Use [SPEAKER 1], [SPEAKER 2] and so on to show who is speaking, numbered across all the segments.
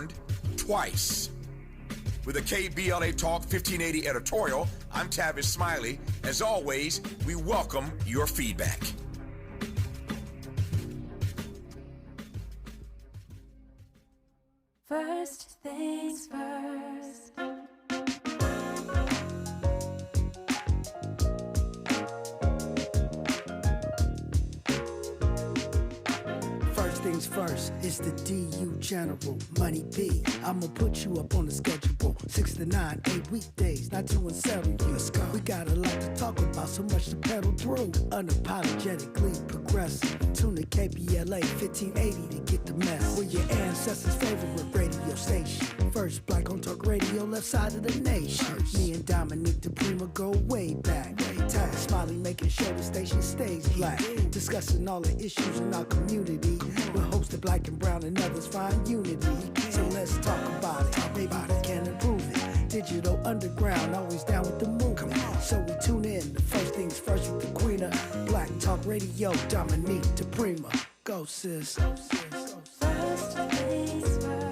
[SPEAKER 1] burned twice. With a KBLA Talk 1580 editorial, I'm Tavis Smiley. As always, we welcome your feedback.
[SPEAKER 2] First things first.
[SPEAKER 3] First things first, it's the DU General, Money B. I'ma put you up on the schedule, 6 to 9, 8 weekdays, not 2 and 7. Let's go. We got a lot to talk about, so much to pedal through. Unapologetically progressive. Tune to KBLA 1580 to get the mess. We're your ancestors' favorite radio station. First black on talk radio, left side of the nation. Me and Dominque DePrima go way back. Smiley making sure the station stays black. Discussing all the issues in our community. We're hosted black and brown and others find unity. So let's talk about it. Maybe we can improve it. Digital underground, always down with the movement. So we tune in. The first things first with the queen of Black Talk Radio, Dominque DePrima. Go sis. Go sis.
[SPEAKER 2] First things first.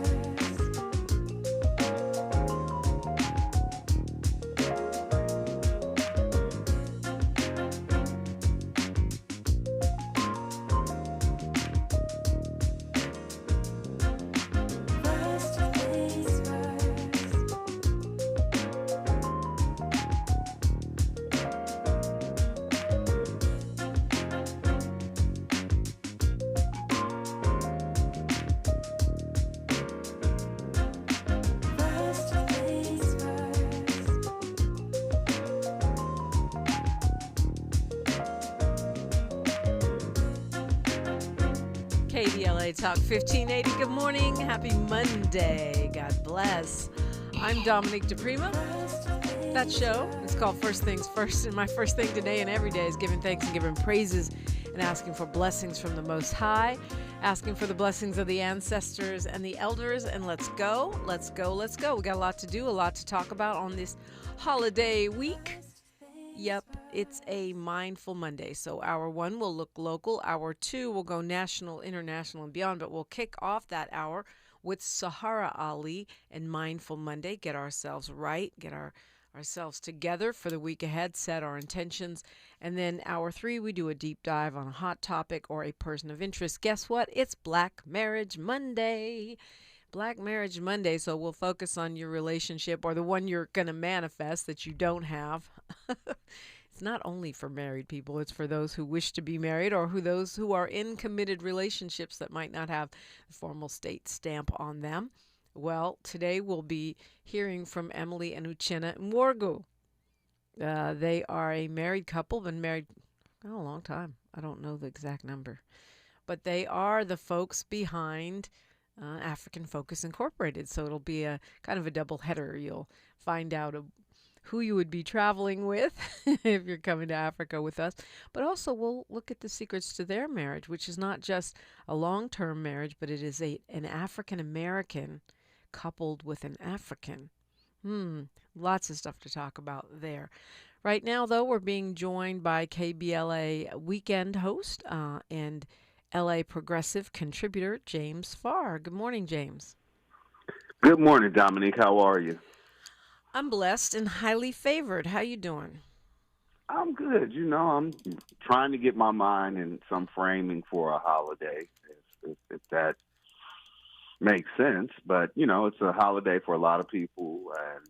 [SPEAKER 4] KBLA Talk 1580. Good morning. Happy Monday. God bless. I'm Dominque DePrima. That show is called First Things First. And my first thing today and every day is giving thanks and giving praises and asking for blessings from the Most High, asking for the blessings of the ancestors and the elders. And let's go. Let's go. Let's go. We got a lot to do, a lot to talk about on this holiday week. Yep, it's a Mindful Monday. So hour one will look local. Hour two will go national, international, and beyond. But we'll kick off that hour with Sahara Ali and Mindful Monday. Get ourselves right, get ourselves together for the week ahead, set our intentions. And then hour three, we do a deep dive on a hot topic or a person of interest. Guess what? It's Black Marriage Monday. Black Marriage Monday, so we'll focus on your relationship or the one you're going to manifest that you don't have. It's not only for married people, it's for those who wish to be married or those who are in committed relationships that might not have a formal state stamp on them. Well, today we'll be hearing from Emily and Uchenna Mworgu. They are a married couple, been married a long time. I don't know the exact number. But they are the folks behind African Focus Incorporated. So it'll be a kind of a double header. You'll find out who you would be traveling with if you're coming to Africa with us. But also we'll look at the secrets to their marriage, which is not just a long-term marriage, but it is an African-American coupled with an African. Lots of stuff to talk about there. Right now, though, we're being joined by KBLA weekend host and LA Progressive contributor, James Farr. Good morning, James.
[SPEAKER 5] Good morning, Dominque. How are you?
[SPEAKER 4] I'm blessed and highly favored. How you doing?
[SPEAKER 5] I'm good. I'm trying to get my mind in some framing for a holiday, if that makes sense. But, it's a holiday for a lot of people, and,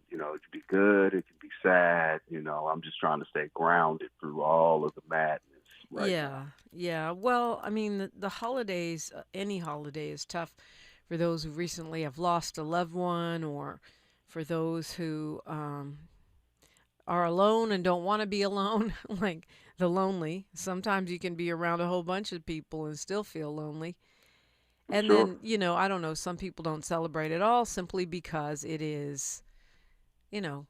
[SPEAKER 5] it could be good, it could be sad. I'm just trying to stay grounded through all of the madness. Right now.
[SPEAKER 4] Yeah. Well, I mean, the holidays, any holiday is tough for those who recently have lost a loved one or for those who are alone and don't want to be alone, like the lonely. Sometimes you can be around a whole bunch of people and still feel lonely. And
[SPEAKER 5] Sure.
[SPEAKER 4] then, I don't know, some people don't celebrate at all simply because it is, the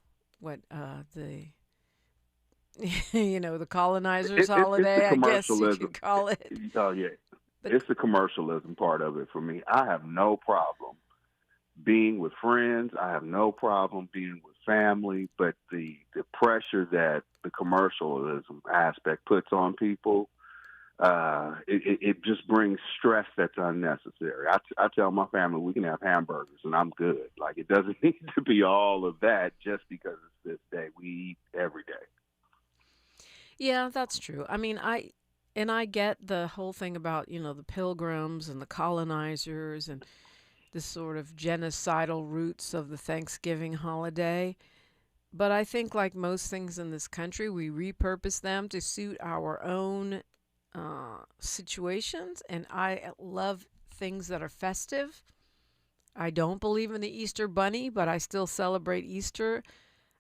[SPEAKER 4] colonizers' holiday, I guess you could call it.
[SPEAKER 5] Oh, yeah.
[SPEAKER 4] But
[SPEAKER 5] it's the commercialism part of it for me. I have no problem being with friends. I have no problem being with family. But the pressure that the commercialism aspect puts on people, it just brings stress that's unnecessary. I tell my family we can have hamburgers and I'm good. Like, it doesn't need to be all of that just because it's this day. We eat every day.
[SPEAKER 4] Yeah, that's true. I mean, I get the whole thing about, the pilgrims and the colonizers and the sort of genocidal roots of the Thanksgiving holiday. But I think, like most things in this country, we repurpose them to suit our own situations. And I love things that are festive. I don't believe in the Easter Bunny, but I still celebrate Easter.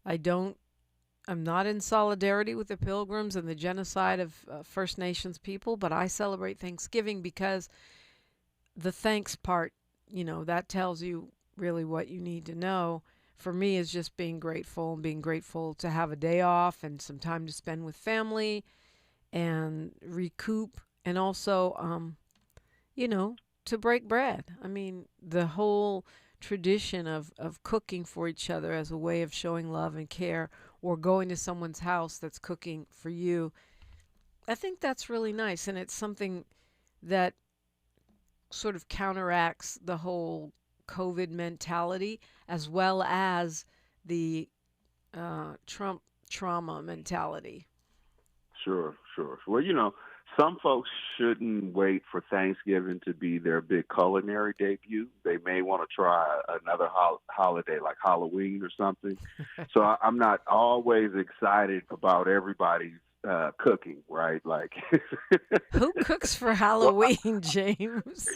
[SPEAKER 4] I'm not in solidarity with the Pilgrims and the genocide of First Nations people, but I celebrate Thanksgiving because the thanks part, that tells you really what you need to know. For me, is just being grateful and being grateful to have a day off and some time to spend with family and recoup, and also, to break bread. I mean, the whole tradition of cooking for each other as a way of showing love and care, or going to someone's house that's cooking for you. I think that's really nice, and it's something that sort of counteracts the whole COVID mentality, as well as the Trump trauma mentality.
[SPEAKER 5] Sure. Well, some folks shouldn't wait for Thanksgiving to be their big culinary debut. They may want to try another holiday like Halloween or something. So I'm not always excited about everybody's cooking, right? Like,
[SPEAKER 4] who cooks for Halloween, James?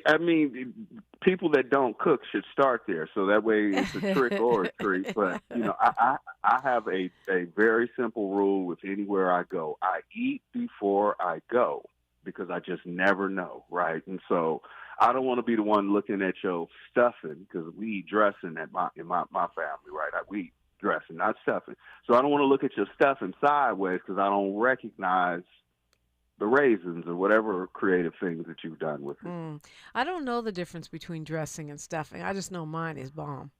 [SPEAKER 5] I mean, people that don't cook should start there, so that way it's a trick or a treat. But I have a very simple rule with anywhere I go. I eat before I go because I just never know, right? And so I don't want to be the one looking at your stuffing, because we eat dressing in my family, right? We eat dressing, not stuffing. So I don't want to look at your stuffing sideways because I don't recognize the raisins or whatever creative things that you've done with it.
[SPEAKER 4] I don't know the difference between dressing and stuffing. I just know mine is bomb.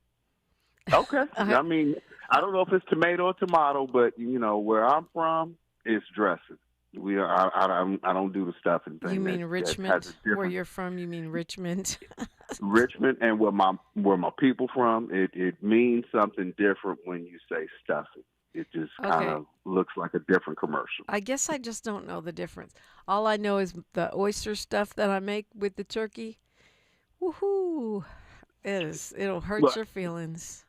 [SPEAKER 5] Okay. I mean, I don't know if it's tomato or tomato, but where I'm from, it's dressing. I don't do the stuffing thing.
[SPEAKER 4] You mean Richmond? Where you're from? You mean Richmond?
[SPEAKER 5] Richmond, and where my people from, it means something different when you say stuffing. It just kind of looks like a different commercial.
[SPEAKER 4] I guess I just don't know the difference. All I know is the oyster stuff that I make with the turkey. Woohoo! It'll hurt your feelings.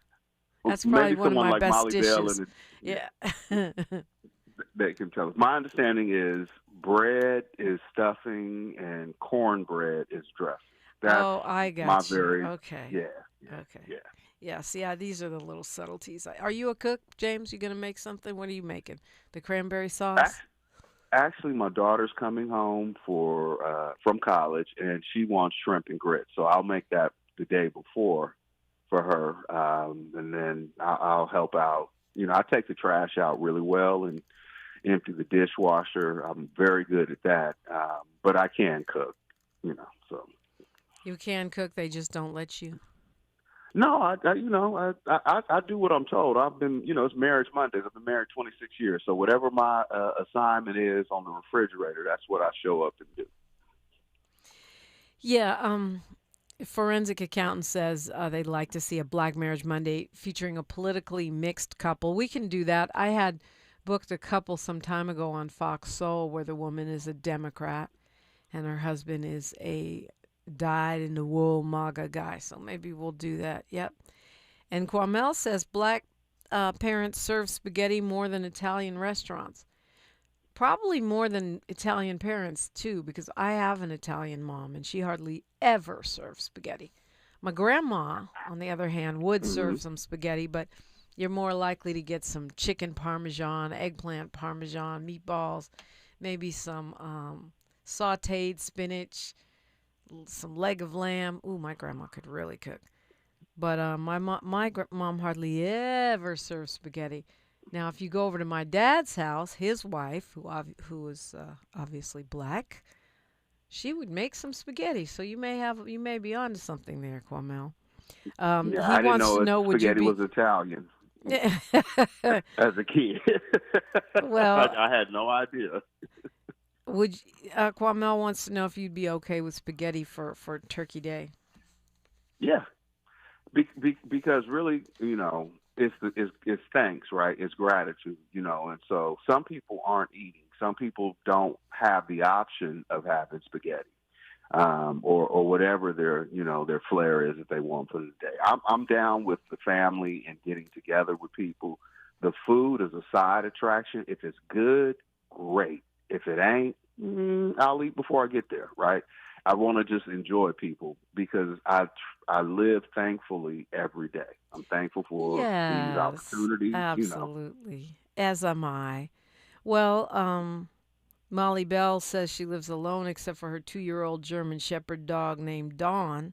[SPEAKER 4] That's probably one of my best dishes. Yeah.
[SPEAKER 5] That can tell us. My understanding is bread is stuffing and cornbread is dressing.
[SPEAKER 4] I got you. Okay.
[SPEAKER 5] Yeah.
[SPEAKER 4] Okay. Yeah. Yes, these are the little subtleties. Are you a cook, James? You going to make something? What are you making? The cranberry sauce?
[SPEAKER 5] Actually, my daughter's coming home from college, and she wants shrimp and grits. So I'll make that the day before for her, and then I'll help out. I take the trash out really well and empty the dishwasher. I'm very good at that, but I can cook, so. You
[SPEAKER 4] can cook, they just don't let you?
[SPEAKER 5] No, I do what I'm told. I've been, it's Marriage Mondays. I've been married 26 years. So whatever my assignment is on the refrigerator, that's what I show up and do.
[SPEAKER 4] Yeah. Forensic accountant says they'd like to see a Black Marriage Monday featuring a politically mixed couple. We can do that. I had booked a couple some time ago on Fox Soul where the woman is a Democrat and her husband is a dyed-in-the-wool MAGA guy, so maybe we'll do that. Yep. And Kwamel says Black parents serve spaghetti more than Italian restaurants. Probably more than Italian parents, too, because I have an Italian mom, and she hardly ever serves spaghetti. My grandma, on the other hand, would serve some spaghetti, but you're more likely to get some chicken parmesan, eggplant parmesan, meatballs, maybe some sautéed spinach, some leg of lamb. Ooh, my grandma could really cook. But my mom hardly ever serves spaghetti. Now, if you go over to my dad's house, his wife, who is obviously Black, she would make some spaghetti. So you may be onto something there, Kwamel.
[SPEAKER 5] I
[SPEAKER 4] he
[SPEAKER 5] didn't
[SPEAKER 4] wants
[SPEAKER 5] know
[SPEAKER 4] to know would you
[SPEAKER 5] spaghetti
[SPEAKER 4] be
[SPEAKER 5] was Italian as a kid.
[SPEAKER 4] Well,
[SPEAKER 5] I had no idea.
[SPEAKER 4] Kwamel wants to know if you'd be okay with spaghetti for Turkey Day.
[SPEAKER 5] Yeah, because really, it's thanks, right? It's gratitude, and so some people aren't eating. Some people don't have the option of having spaghetti, or whatever their flair is that they want for the day. I'm down with the family and getting together with people. The food is a side attraction. If it's good, great. If it ain't, I'll eat before I get there, right? I want to just enjoy people because I live thankfully every day. I'm thankful for these opportunities.
[SPEAKER 4] Absolutely. As am I. Well, Molly Bell says she lives alone except for her 2-year-old German Shepherd dog named Dawn.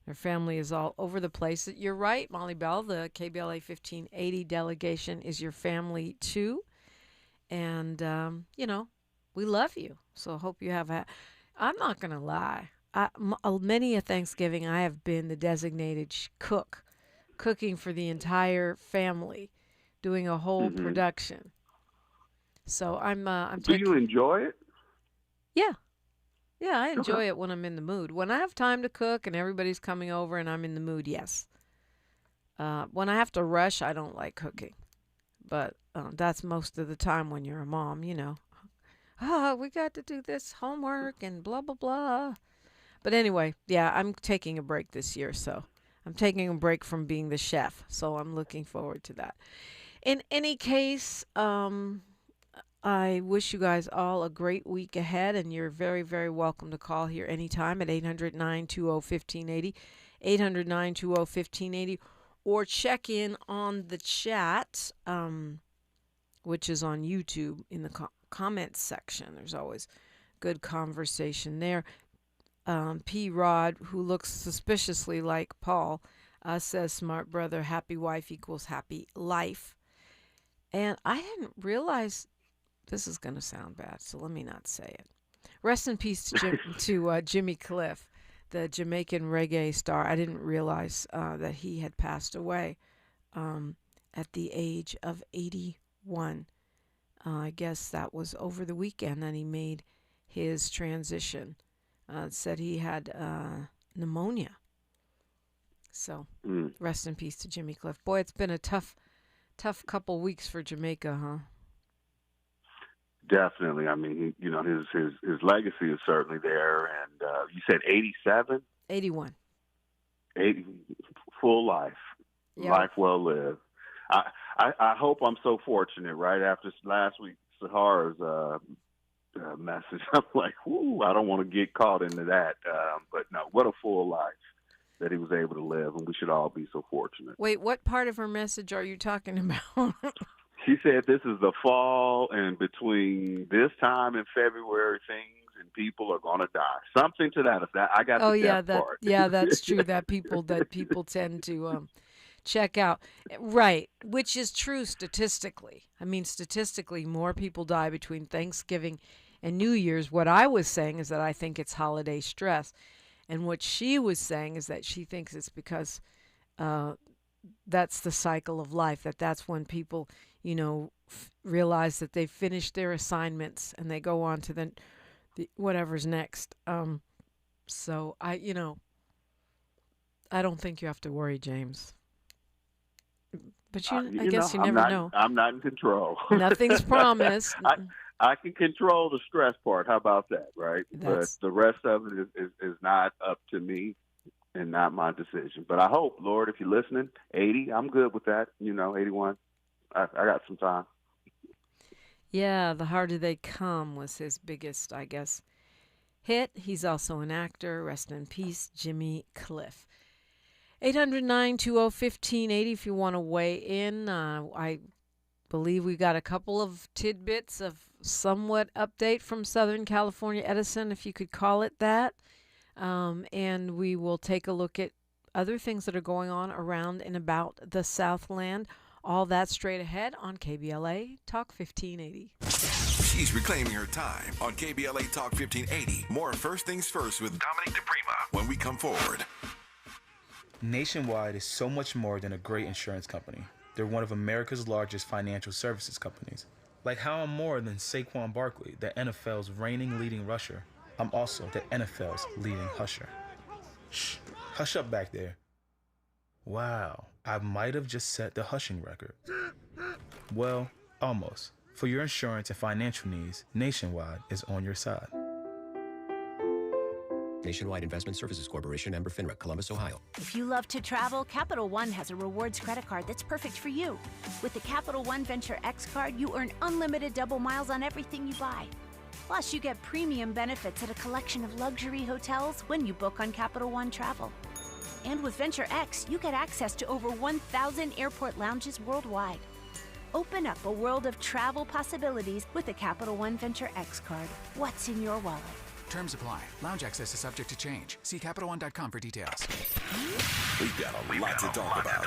[SPEAKER 4] Her family is all over the place. You're right, Molly Bell. The KBLA 1580 delegation is your family too. And, we love you. So I hope you have I'm not going to lie. Many a Thanksgiving, I have been the designated cook, cooking for the entire family, doing a whole production. So I'm
[SPEAKER 5] Do you enjoy it?
[SPEAKER 4] Yeah. Yeah, I enjoy it when I'm in the mood. When I have time to cook and everybody's coming over and I'm in the mood, yes. When I have to rush, I don't like cooking. But that's most of the time when you're a mom, we got to do this homework and blah, blah, blah. But anyway, yeah, I'm taking a break this year, so I'm taking a break from being the chef. So I'm looking forward to that. In any case, I wish you guys all a great week ahead, and you're very, very welcome to call here anytime at 800-920-1580, 800-920-1580, or check in on the chat, which is on YouTube in the comments section. There's always good conversation there. P. Rod, who looks suspiciously like Paul, says, smart brother, happy wife equals happy life. And I didn't realize... This is going to sound bad, so let me not say it. Rest in peace to Jimmy Cliff, the Jamaican reggae star. I didn't realize that he had passed away at the age of 81. I guess that was over the weekend that he made his transition. Said he had pneumonia. So rest in peace to Jimmy Cliff. Boy, it's been a tough couple weeks for Jamaica, huh?
[SPEAKER 5] Definitely. I mean, his legacy is certainly there. And you said 87?
[SPEAKER 4] 81.
[SPEAKER 5] 80, full life. Yep. Life well lived. I hope I'm so fortunate, right? After last week, Sahar's message, I'm like, whoo, I don't want to get caught into that. But no, what a full life that he was able to live. And we should all be so fortunate.
[SPEAKER 4] Wait, what part of her message are you talking about?
[SPEAKER 5] She said this is the fall, and between this time and February, things and people are going to die. Something to that effect. I got the death part.
[SPEAKER 4] Yeah, that's true. That people tend to check out. Right, which is true statistically. I mean, statistically, more people die between Thanksgiving and New Year's. What I was saying is that I think it's holiday stress. And what she was saying is that she thinks it's because that's the cycle of life, that's when people... realize that they've finished their assignments and they go on to the whatever's next. So I don't think you have to worry, James. But I guess you never know.
[SPEAKER 5] I'm not in control.
[SPEAKER 4] Nothing's promised.
[SPEAKER 5] I can control the stress part. How about that, right? But the rest of it is not up to me and not my decision. But I hope, Lord, if you're listening, 80, I'm good with that. 81. I got some time.
[SPEAKER 4] Yeah, The Harder They Come was his biggest, I guess, hit. He's also an actor. Rest in peace, Jimmy Cliff. 800-920-1580 if you want to weigh in. I believe we got a couple of tidbits of somewhat update from Southern California Edison, if you could call it that. And we will take a look at other things that are going on around and about the Southland. All that straight ahead on KBLA Talk 1580.
[SPEAKER 1] She's reclaiming her time on KBLA Talk 1580. More First Things First with Dominque DePrima when we come forward.
[SPEAKER 6] Nationwide is so much more than a great insurance company. They're one of America's largest financial services companies. Like how I'm more than Saquon Barkley, the NFL's reigning leading rusher. I'm also the NFL's leading husher. Shh, hush up back there. Wow, I might have just set the hushing record. Well, almost. For your insurance and financial needs, Nationwide is on your side.
[SPEAKER 7] Nationwide Investment Services Corporation, member FINRA, Columbus, Ohio.
[SPEAKER 8] If you love to travel, Capital One has a rewards credit card that's perfect for you. With the Capital One Venture X card, you earn unlimited double miles on everything you buy. Plus, you get premium benefits at a collection of luxury hotels when you book on Capital One Travel. And with Venture X, you get access to over 1,000 airport lounges worldwide. Open up a world of travel possibilities with the Capital One Venture X card. What's in your wallet?
[SPEAKER 9] Terms apply. Lounge access is subject to change. See CapitalOne.com for details.
[SPEAKER 1] We've got a lot to talk about.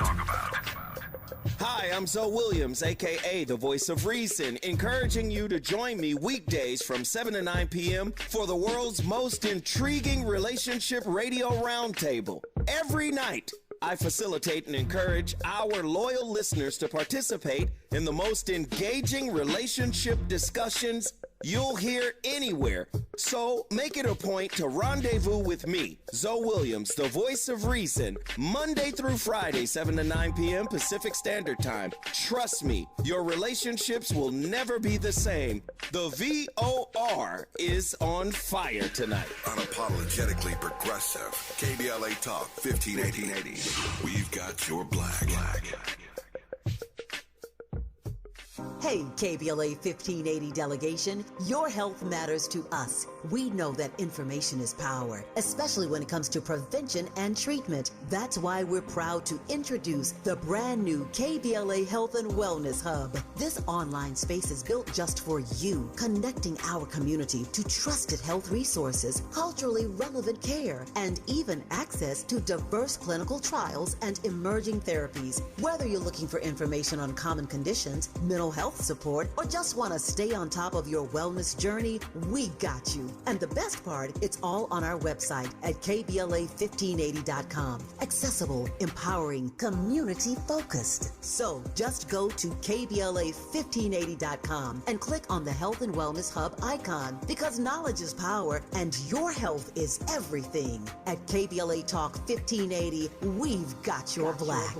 [SPEAKER 10] Hi, I'm Zoe Williams, a.k.a. the voice of reason, encouraging you to join me weekdays from 7 to 9 p.m. for the world's most intriguing relationship radio roundtable. Every night, I facilitate and encourage our loyal listeners to participate in the most engaging relationship discussions you'll hear anywhere. So make it a point to rendezvous with me, Zoe Williams, the voice of reason, Monday through Friday, 7 to 9 p.m. Pacific Standard Time. Trust me, your relationships will never be the same. The VOR is on fire tonight.
[SPEAKER 1] Unapologetically progressive. KBLA Talk 1580. We've got your black.
[SPEAKER 11] Hey, KBLA 1580 delegation, your health matters to us. We know that information is power, especially when it comes to prevention and treatment. That's why we're proud to introduce the brand new KBLA Health and Wellness Hub. This online space is built just for you, connecting our community to trusted health resources, culturally relevant care, and even access to diverse clinical trials and emerging therapies. Whether you're looking for information on common conditions, mental health support, or just want to stay on top of your wellness journey, we got you. And the best part, it's all on our website at KBLA1580.com. Accessible, empowering, community-focused. So just go to KBLA1580.com and click on the Health and Wellness Hub icon, because knowledge is power and your health is everything. At KBLA Talk 1580, we've got your black.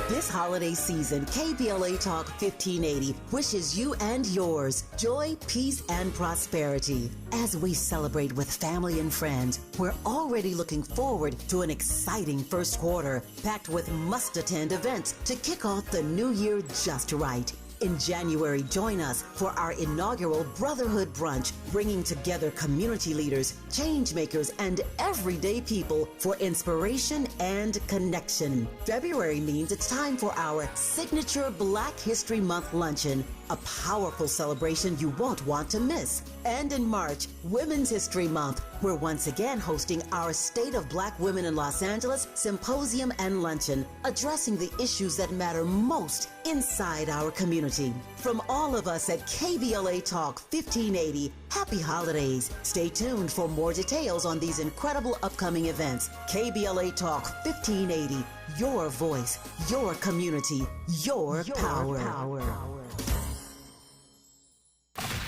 [SPEAKER 11] This holiday season, KBLA Talk 1580 wishes you and yours joy, peace, and prosperity. As we celebrate with family and friends, we're already looking forward to an exciting first quarter, packed with must-attend events to kick off the new year just right. In January, join us for our inaugural Brotherhood Brunch, bringing together community leaders, change makers, and everyday people for inspiration and connection. February means it's time for our signature Black History Month luncheon, a powerful celebration you won't want to miss. And in March, Women's History Month, we're once again hosting our State of Black Women in Los Angeles Symposium and Luncheon, addressing the issues that matter most inside our community. From all of us at KBLA Talk 1580, happy holidays. Stay tuned for more details on these incredible upcoming events. KBLA Talk 1580, your voice, your community, your power.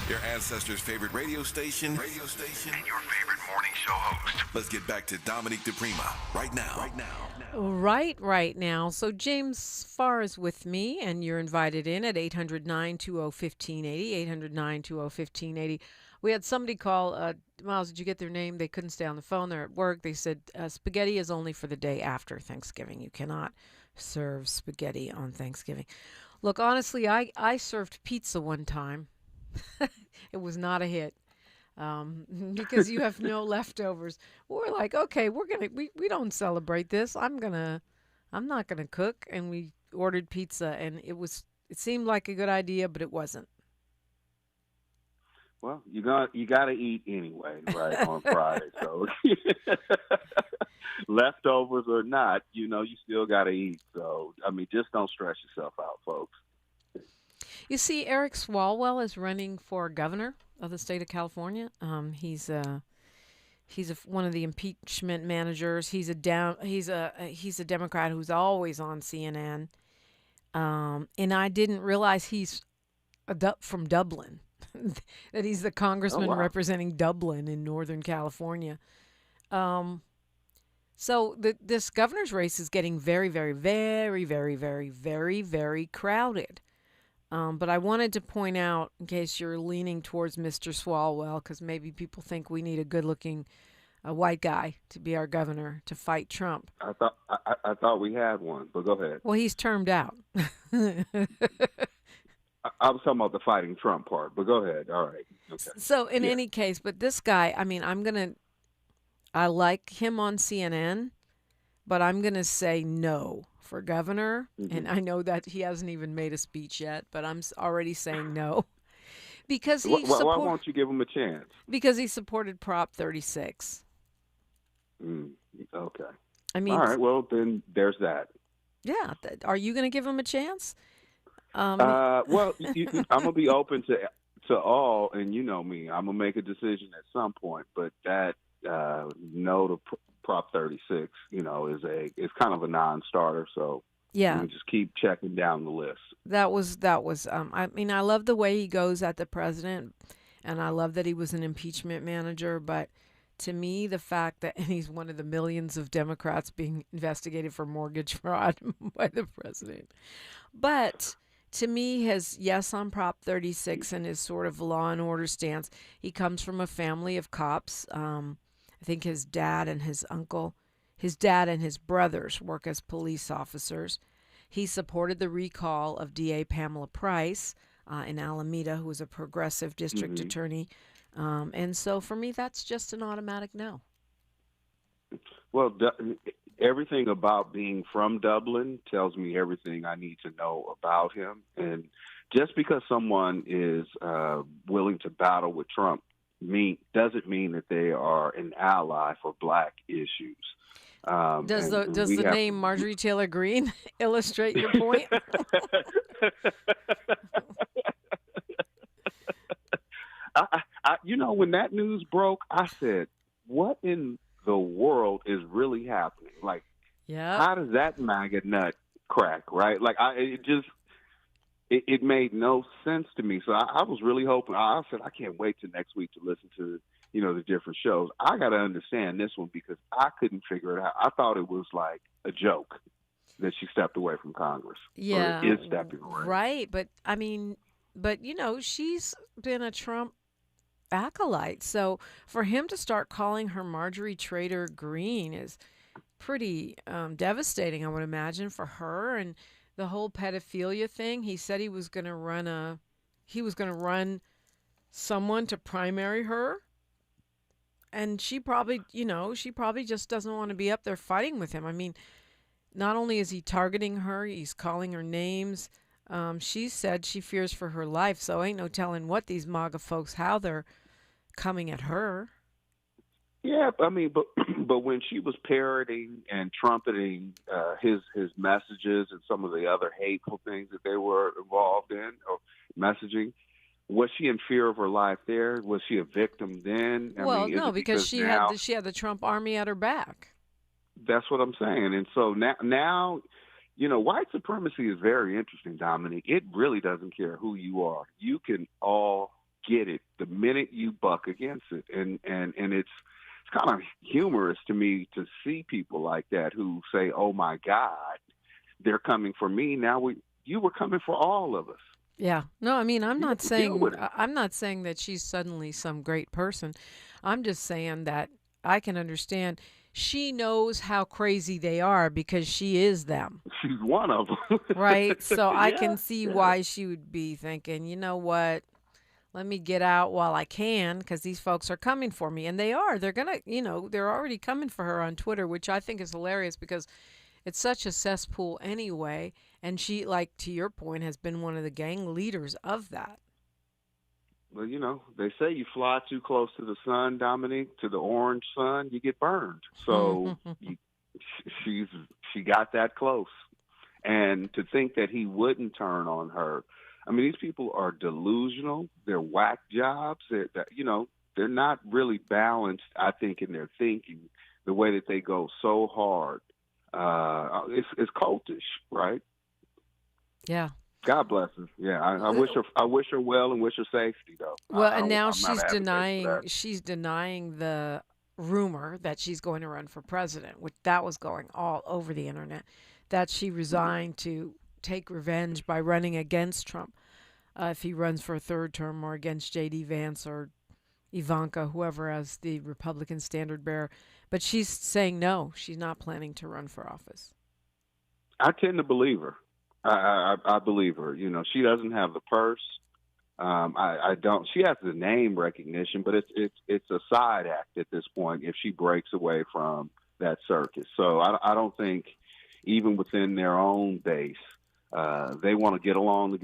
[SPEAKER 1] Your ancestors' favorite radio station, and your favorite morning show host. Let's get back to Dominque DePrima right now.
[SPEAKER 4] Right now. So James Farr is with me, and you're invited in at 800-920-1580, 800-920-1580. We had somebody call, Miles, did you get their name? They couldn't stay on the phone. They're at work. They said spaghetti is only for the day after Thanksgiving. You cannot serve spaghetti on Thanksgiving. Look, honestly, I served pizza one time. It was not a hit because you have no leftovers. We're like, okay, we don't celebrate this. I'm not gonna cook, and we ordered pizza, and it seemed like a good idea, but it wasn't.
[SPEAKER 5] Well, you got to eat anyway, right, on Friday. So leftovers or not, you still got to eat. So I mean, just don't stress yourself out, folks.
[SPEAKER 4] You see, Eric Swalwell is running for governor of the state of California. He's one of the impeachment managers. He's a Democrat who's always on CNN. And I didn't realize he's from Dublin, that he's the congressman representing Dublin in Northern California. So this governor's race is getting very, very, very, very, very, very, very crowded. But I wanted to point out, in case you're leaning towards Mr. Swalwell, because maybe people think we need a good-looking white guy to be our governor to fight Trump.
[SPEAKER 5] I thought we had one, but go ahead.
[SPEAKER 4] Well, he's termed out.
[SPEAKER 5] I was talking about the fighting Trump part, but go ahead. All right. Okay.
[SPEAKER 4] So in any case, but this guy, I mean, I like him on CNN, but I'm going to say no for governor. Mm-hmm. And I know that he hasn't even made a speech yet, but I'm already saying no. Because
[SPEAKER 5] why won't you give him a chance?
[SPEAKER 4] Because he supported Prop 36.
[SPEAKER 5] Okay.
[SPEAKER 4] I mean,
[SPEAKER 5] all right. Well, then there's that.
[SPEAKER 4] Yeah. Are you going to give him a chance?
[SPEAKER 5] Well, I'm gonna be open to all, and you know me, I'm gonna make a decision at some point. But that no to Prop 36, is kind of a non-starter. So
[SPEAKER 4] yeah,
[SPEAKER 5] just keep checking down the list.
[SPEAKER 4] That was. I mean, I love the way he goes at the president, and I love that he was an impeachment manager. But to me, the fact that he's one of the millions of Democrats being investigated for mortgage fraud by the president, but to me, his yes on Prop 36 and his sort of law and order stance, he comes from a family of cops. I think his dad and his brothers work as police officers. He supported the recall of DA Pamela Price in Alameda, who was a progressive district attorney. And so for me, that's just an automatic no.
[SPEAKER 5] Well, everything about being from Dublin tells me everything I need to know about him. And just because someone is willing to battle with Trump doesn't mean that they are an ally for black issues.
[SPEAKER 4] Does the name Marjorie Taylor Greene illustrate your point?
[SPEAKER 5] When that news broke, I said, what in the world is really happening? Like, how does that MAGA nut crack, right? Like, it made no sense to me. So I was really hoping. I said, I can't wait till next week to listen to, the different shows. I got to understand this one because I couldn't figure it out. I thought it was like a joke that she stepped away from Congress.
[SPEAKER 4] Yeah,
[SPEAKER 5] or is stepping away.
[SPEAKER 4] Right. But I mean, she's been a Trump acolyte. So for him to start calling her Marjorie Taylor Greene is pretty devastating, I would imagine, for her. And the whole pedophilia thing, he said he was going to run someone to primary her. And she probably just doesn't want to be up there fighting with him. I mean, not only is he targeting her, he's calling her names. She said she fears for her life, so ain't no telling what these MAGA folks, how they're coming at her.
[SPEAKER 5] Yeah, I mean, but when she was parroting and trumpeting his messages and some of the other hateful things that they were involved in or messaging, was she in fear of her life there? Was she a victim then?
[SPEAKER 4] No, because she had the Trump army at her back.
[SPEAKER 5] That's what I'm saying. And so now, white supremacy is very interesting, Dominique. It really doesn't care who you are. You can all get it the minute you buck against it. And it's kind of humorous to me to see people like that who say, oh, my God, they're coming for me. Now you were coming for all of us.
[SPEAKER 4] Yeah. No, I mean, I'm not saying that she's suddenly some great person. I'm just saying that I can understand. She knows how crazy they are because she is them.
[SPEAKER 5] She's one of them.
[SPEAKER 4] Right? So I can see why she would be thinking, you know what? Let me get out while I can because these folks are coming for me. And they are. They're going to, they're already coming for her on Twitter, which I think is hilarious because it's such a cesspool anyway. And she, like to your point, has been one of the gang leaders of that.
[SPEAKER 5] Well, they say you fly too close to the sun, Dominique, to the orange sun, you get burned. So she got that close. And to think that he wouldn't turn on her, I mean, these people are delusional. They're whack jobs. They're not really balanced, I think, in their thinking. The way that they go so hard, it's cultish, right?
[SPEAKER 4] Yeah.
[SPEAKER 5] God bless her. Yeah, I wish her well and wish her safety, though.
[SPEAKER 4] Well, and now she's denying the rumor that she's going to run for president, which that was going all over the internet, that she resigned to take revenge by running against Trump if he runs for a third term, or against J.D. Vance or Ivanka, whoever, as the Republican standard bearer. But she's saying no, she's not planning to run for office.
[SPEAKER 5] I tend to believe her. I believe her. She doesn't have the purse. I don't. She has the name recognition, but it's a side act at this point if she breaks away from that circus. So I don't think even within their own base, they want to get along,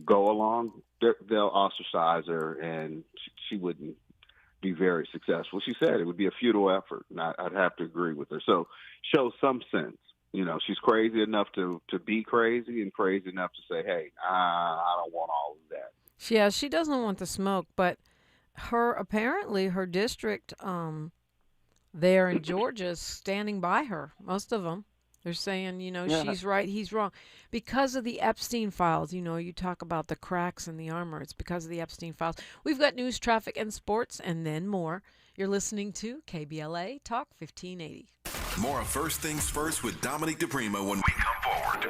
[SPEAKER 5] go along. They'll ostracize her, and she wouldn't be very successful. She said it would be a futile effort, and I'd have to agree with her. So show some sense. She's crazy enough to be crazy, and crazy enough to say, hey, I don't want all of that.
[SPEAKER 4] Yeah, she doesn't want the smoke, but apparently her district there in Georgia is standing by her, most of them. They're saying, she's right, he's wrong. Because of the Epstein files, you talk about the cracks in the armor. It's because of the Epstein files. We've got news, traffic, and sports, and then more. You're listening to KBLA Talk 1580.
[SPEAKER 12] More of First Things First with Dominque DePrima when we come forward.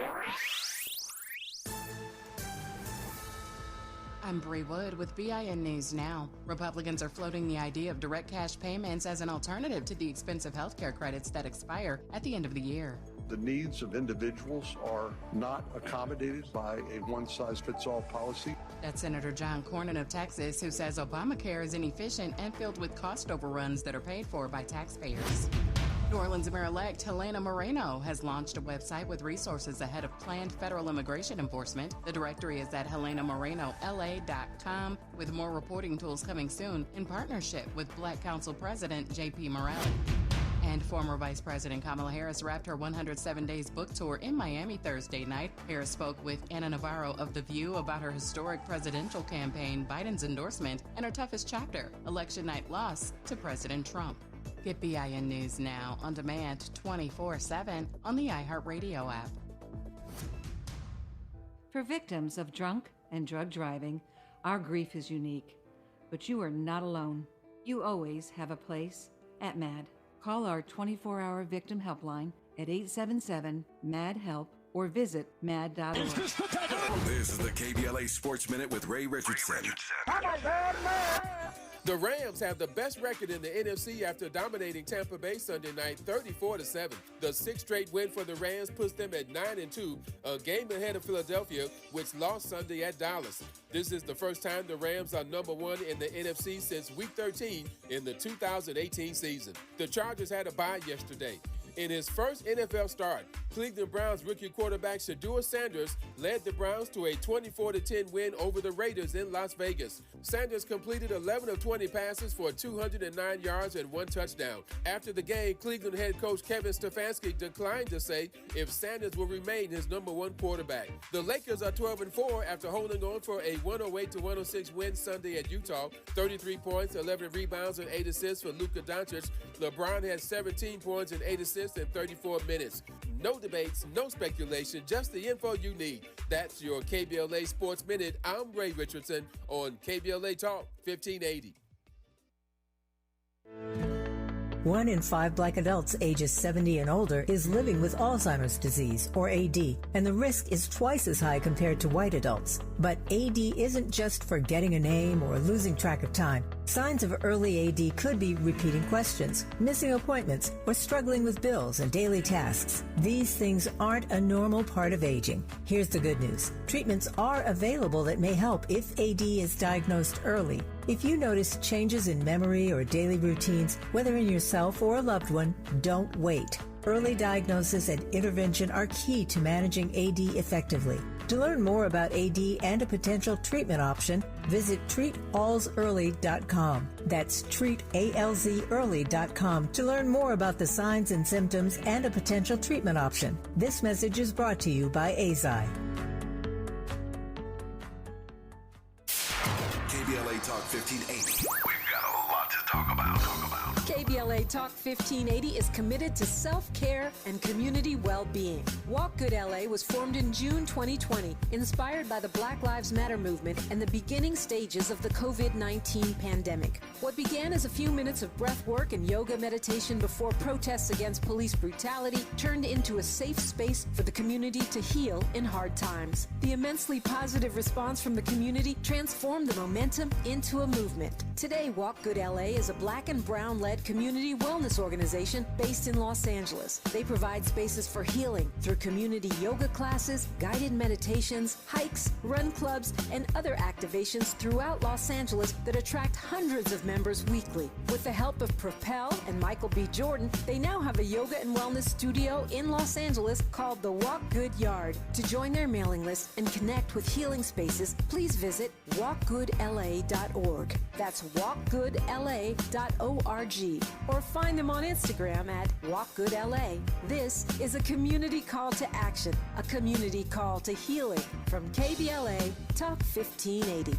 [SPEAKER 13] I'm Bree Wood with BIN News Now. Republicans are floating the idea of direct cash payments as an alternative to the expensive health care credits that expire at the end of the year.
[SPEAKER 14] The needs of individuals are not accommodated by a one-size-fits-all policy.
[SPEAKER 13] That's Senator John Cornyn of Texas, who says Obamacare is inefficient and filled with cost overruns that are paid for by taxpayers. New Orleans Mayor-elect Helena Moreno has launched a website with resources ahead of planned federal immigration enforcement. The directory is at HelenaMorenoLA.com, with more reporting tools coming soon in partnership with Black Council President J.P. Morrell. And former Vice President Kamala Harris wrapped her 107 days book tour in Miami Thursday night. Harris spoke with Anna Navarro of The View about her historic presidential campaign, Biden's endorsement, and her toughest chapter, election night loss to President Trump. Get BIN News Now on demand 24/7 on the iHeartRadio app.
[SPEAKER 15] For victims of drunk and drug driving, our grief is unique. But you are not alone. You always have a place at MAD. Call our 24-hour victim helpline at 877-MAD-HELP or visit mad.org.
[SPEAKER 12] This is the KBLA Sports Minute with Ray Richardson.
[SPEAKER 16] The Rams have the best record in the NFC after dominating Tampa Bay Sunday night 34-7. The sixth straight win for the Rams puts them at 9-2, a game ahead of Philadelphia, which lost Sunday at Dallas. This is the first time the Rams are number one in the NFC since Week 13 in the 2018 season. The Chargers had a bye yesterday. In his first NFL start, Cleveland Browns rookie quarterback Shedeur Sanders led the Browns to a 24-10 win over the Raiders in Las Vegas. Sanders completed 11 of 20 passes for 209 yards and 1 touchdown. After the game, Cleveland head coach Kevin Stefanski declined to say if Sanders will remain his number one quarterback. The Lakers are 12-4 after holding on for a 108-106 win Sunday at Utah. 33 points, 11 rebounds, and 8 assists for Luka Doncic. LeBron had 17 points and 8 assists in 34 minutes. No debates, no speculation, just the info you need. That's your KBLA Sports Minute. I'm Ray Richardson on KBLA Talk 1580.
[SPEAKER 17] 1 in 5 Black adults ages 70 and older is living with Alzheimer's disease, or AD, and the risk is twice as high compared to white adults. But AD isn't just forgetting a name or losing track of time. Signs of early AD could be repeating questions, missing appointments, or struggling with bills and daily tasks. These things aren't a normal part of aging. Here's the good news. Treatments are available that may help if AD is diagnosed early. If you notice changes in memory or daily routines, whether in yourself or a loved one, don't wait. Early diagnosis and intervention are key to managing AD effectively. To learn more about AD and a potential treatment option, visit treatalsearly.com. That's treatalzearly.com to learn more about the signs and symptoms and a potential treatment option. This message is brought to you by AZI.
[SPEAKER 12] 1580. We've got a lot to talk about.
[SPEAKER 4] KBLA Talk 1580 is committed to self-care and community well-being. Walk Good LA was formed in June 2020, inspired by the Black Lives Matter movement and the beginning stages of the COVID-19 pandemic. What began as a few minutes of breath work and yoga meditation before protests against police brutality turned into a safe space for the community to heal in hard times. The immensely positive response from the community transformed the momentum into a movement. Today, Walk Good LA is a black and brown-led community wellness organization based in Los Angeles. They provide spaces for healing through community yoga classes, guided meditations, hikes, run clubs, and other activations throughout Los Angeles that attract hundreds of members weekly. With the help of Propel and Michael B. Jordan, they now have a yoga and wellness studio in Los Angeles called the Walk Good Yard. To join their mailing list and connect with healing spaces, please visit walkgoodla.org. That's walkgoodla.org. Or find them on Instagram at walkgoodla. This is a community call to action, a community call to healing from KBLA Talk 1580.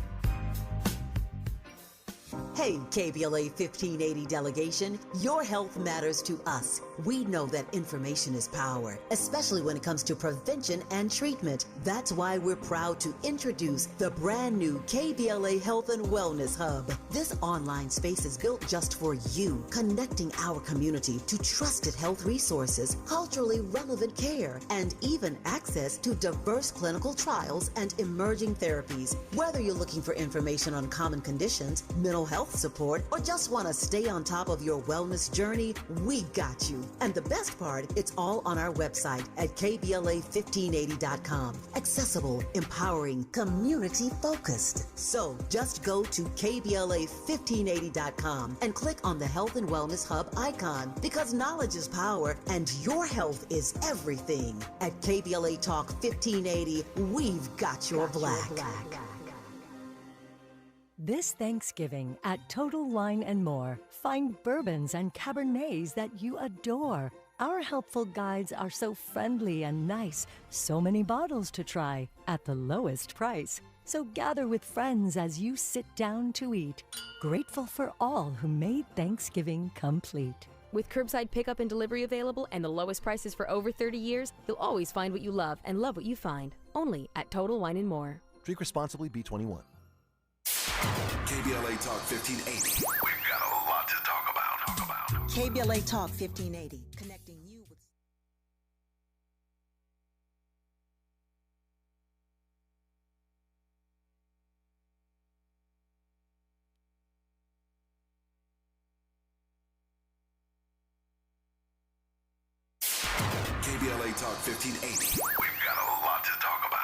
[SPEAKER 11] Hey, KBLA 1580 delegation, your health matters to us. We know that information is power, especially when it comes to prevention and treatment. That's why we're proud to introduce the brand new KBLA Health and Wellness Hub. This online space is built just for you, connecting our community to trusted health resources, culturally relevant care, and even access to diverse clinical trials and emerging therapies. Whether you're looking for information on common conditions, mental health support, or just want to stay on top of your wellness journey, we got you. And the best part, it's all on our website at KBLA1580.com. Accessible, empowering, community-focused. So just go to KBLA1580.com and click on the Health and Wellness Hub icon, because knowledge is power and your health is everything. At KBLA Talk 1580, we've got your black.
[SPEAKER 17] This Thanksgiving at Total Wine & More, find bourbons and Cabernets that you adore. Our helpful guides are so friendly and nice, so many bottles to try at the lowest price. So gather with friends as you sit down to eat, grateful for all who made Thanksgiving complete.
[SPEAKER 18] With curbside pickup and delivery available and the lowest prices for over 30 years, you'll always find what you love and love what you find. Only at Total Wine & More.
[SPEAKER 19] Drink responsibly, B21.
[SPEAKER 12] KBLA Talk 1580. We've got a lot to talk about.
[SPEAKER 11] KBLA Talk 1580, connecting you with...
[SPEAKER 12] KBLA Talk 1580. We've got a lot to talk about.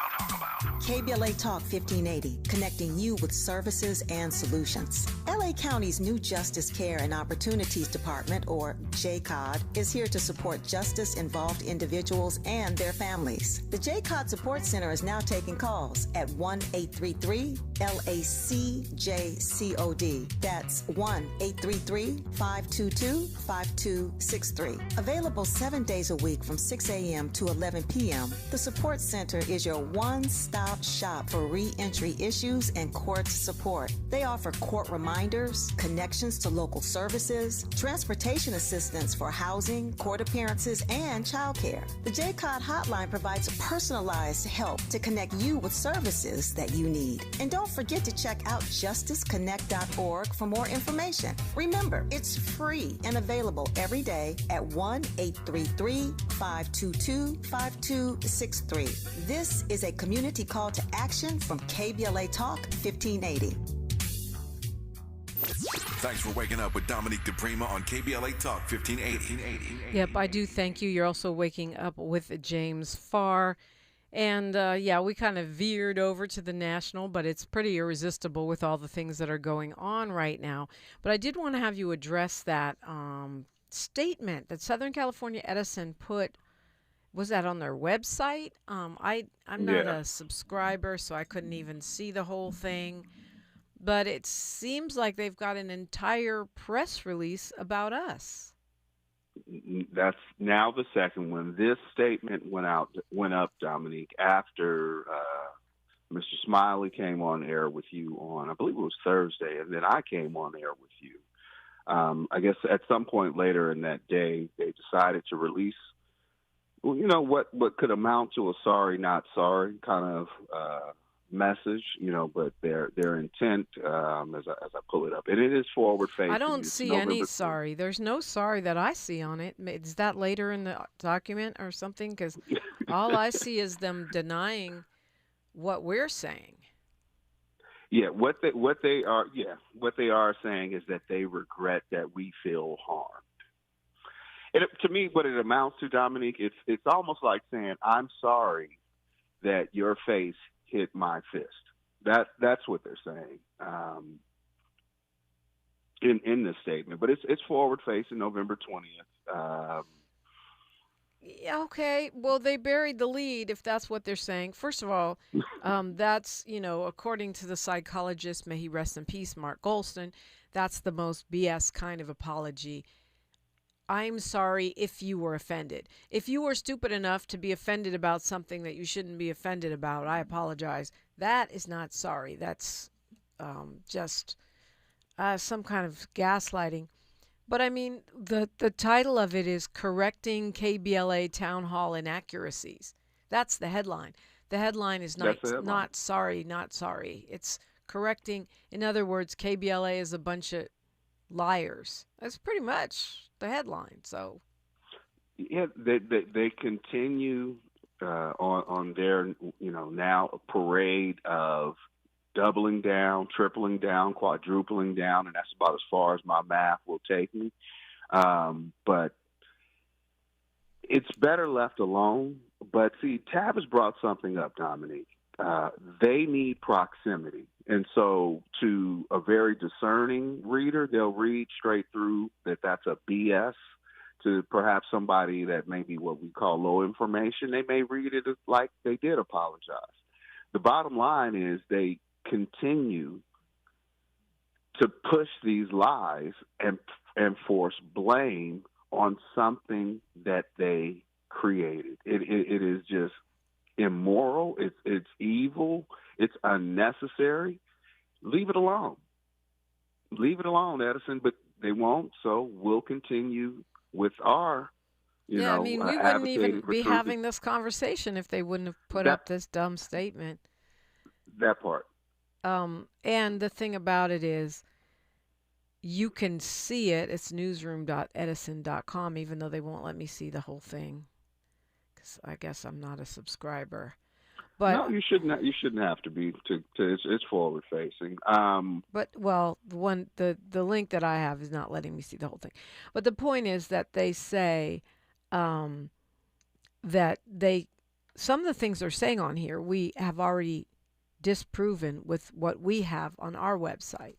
[SPEAKER 11] KBLA Talk 1580, connecting you with services and solutions. LA County's new Justice Care and Opportunities Department, or JCOD, is here to support justice-involved individuals and their families. The JCOD Support Center is now taking calls at 1-833-LACJCOD. That's 1-833-522-5263. Available 7 days a week from 6 a.m. to 11 p.m., the Support Center is your one-stop shop for re-entry issues and court support. They offer court reminders, connections to local services, transportation assistance for housing, court appearances, and childcare. The JCOD hotline provides personalized help to connect you with services that you need. And don't forget to check out justiceconnect.org for more information. Remember, it's free and available every day at 1-833-522-5263. This is a community call to action from KBLA Talk 1580.
[SPEAKER 12] Thanks for waking up with Dominque DePrima on KBLA Talk 1580.
[SPEAKER 4] Yep, I do thank you. You're also waking up with James Farr. And we kind of veered over to the national, but it's pretty irresistible with all the things that are going on right now. But I did want to have you address that statement that Southern California Edison put. Was that on their website? I'm not a subscriber, so I couldn't even see the whole thing. But it seems like they've got an entire press release about us.
[SPEAKER 5] That's now the second one. This statement went up, Dominque, after Mr. Smiley came on air with you on, I believe it was Thursday, and then I came on air with you. I guess at some point later in that day, they decided to release, what could amount to a sorry, not sorry kind of message, but their intent, as I pull it up, and it is forward facing.
[SPEAKER 4] I don't see any sorry. There's no sorry that I see on it. Is that later in the document or something? Because all I see is them denying what we're saying.
[SPEAKER 5] Yeah, what they are saying is that they regret that we feel harmed. And to me, what it amounts to, Dominique, it's almost like saying, I'm sorry that your face hit my fist. That's what they're saying in this statement. But it's forward facing, November 20th.
[SPEAKER 4] Yeah, okay. Well, they buried the lead if that's what they're saying. First of all, that's, according to the psychologist, may he rest in peace, Mark Golston, that's the most BS kind of apology. I'm sorry if you were offended. If you were stupid enough to be offended about something that you shouldn't be offended about, I apologize. That is not sorry. That's just some kind of gaslighting. But I mean, the title of it is Correcting KBLA Town Hall Inaccuracies. That's the headline. The headline is not sorry, not sorry. It's correcting. In other words, KBLA is a bunch of liars. That's pretty much the headline. So,
[SPEAKER 5] yeah, they continue on their now a parade of doubling down, tripling down, quadrupling down, and that's about as far as my math will take me. But it's better left alone. But see, Tab has brought something up, Dominique. They need proximity. And so to a very discerning reader, they'll read straight through that's a BS. To perhaps somebody that may be what we call low information, they may read it like they did apologize. The bottom line is they continue to push these lies and force blame on something that they created. It is just immoral. It's evil. It's unnecessary. Leave it alone. Leave it alone, Edison. But they won't. So we'll continue with our.
[SPEAKER 4] We wouldn't even be having this conversation if they wouldn't have put up this dumb statement.
[SPEAKER 5] That part.
[SPEAKER 4] And the thing about it is, you can see it. It's newsroom.edison.com, even though they won't let me see the whole thing, because I guess I'm not a subscriber. But
[SPEAKER 5] no, you shouldn't. You shouldn't have to be. It's forward facing.
[SPEAKER 4] But the link that I have is not letting me see the whole thing. But the point is that they say that some of the things they're saying on here we have already disproven with what we have on our website.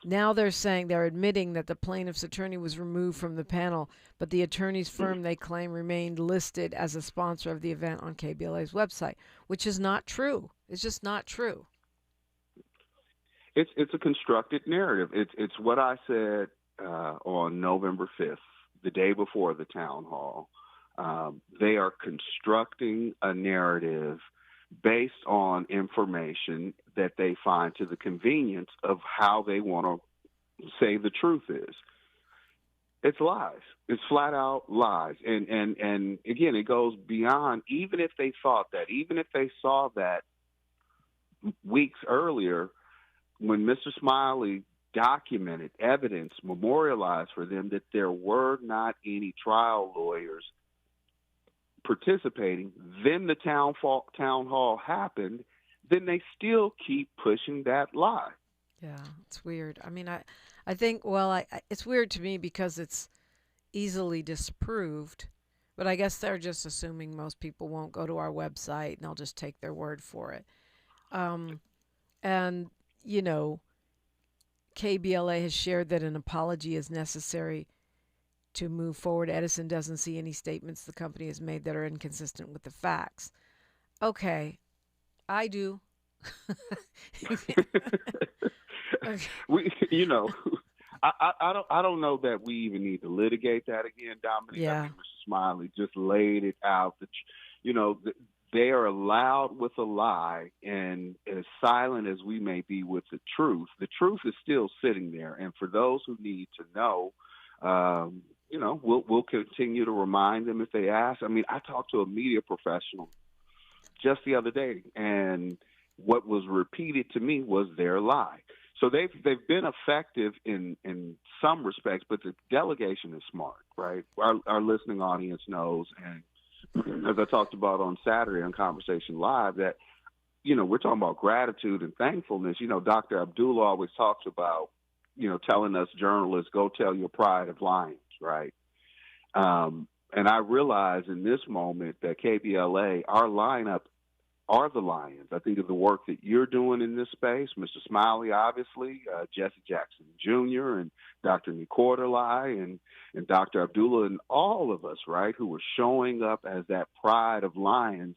[SPEAKER 4] Now they're admitting that the plaintiff's attorney was removed from the panel, but the attorney's firm, they claim, remained listed as a sponsor of the event on KBLA's website, which is not true. It's just not true.
[SPEAKER 5] It's a constructed narrative. It's what I said on November 5th, the day before the town hall. They are constructing a narrative based on information that they find to the convenience of how they want to say the truth is. It's lies. It's flat out lies. And again, it goes beyond, even if they thought that, even if they saw that weeks earlier when Mr. Smiley documented evidence, memorialized for them that there were not any trial lawyers participating, then the town hall happened, then they still keep pushing that lie.
[SPEAKER 4] Yeah, it's weird. I mean, I think, it's weird to me because it's easily disproved, but I guess they're just assuming most people won't go to our website and they'll just take their word for it. And, KBLA has shared that an apology is necessary to move forward. Edison doesn't see any statements the company has made that are inconsistent with the facts. Okay, I do.
[SPEAKER 5] Okay. I don't know that we even need to litigate that again, Dominique.
[SPEAKER 4] Yeah.
[SPEAKER 5] I think Mr. Smiley just laid it out. they are loud with a lie, and as silent as we may be with the truth is still sitting there. And for those who need to know, we'll continue to remind them if they ask. I mean, I talked to a media professional just the other day, and what was repeated to me was their lie. So they've been effective in some respects, but the delegation is smart, right? Our listening audience knows, and as I talked about on Saturday on Conversation Live, that, we're talking about gratitude and thankfulness. Dr. Abdullah always talks about, telling us journalists, go tell your pride of lions, right? And I realize in this moment that KBLA, our lineup, are the Lions. I think of the work that you're doing in this space, Mr. Smiley, obviously, Jesse Jackson Jr. and Dr. Nikordelai and Dr. Abdullah and all of us, right, who are showing up as that pride of Lions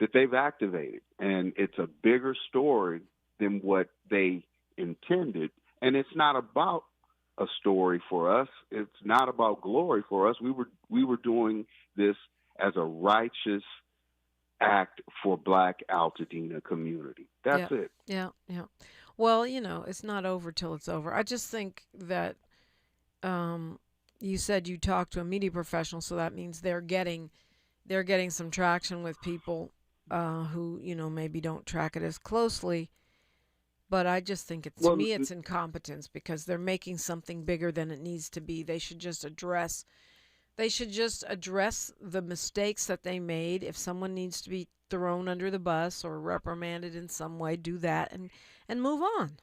[SPEAKER 5] that they've activated. And it's a bigger story than what they intended. And it's not about a story for us. It's not about glory for us. We were doing this as a righteous act for Black Altadena community. That's it.
[SPEAKER 4] Yeah. Well, it's not over till it's over. I just think that you said you talked to a media professional, so that means they're getting some traction with people who maybe don't track it as closely. But I just think it's incompetence, because they're making something bigger than it needs to be. They should just address the mistakes that they made. If someone needs to be thrown under the bus or reprimanded in some way, do that and move on.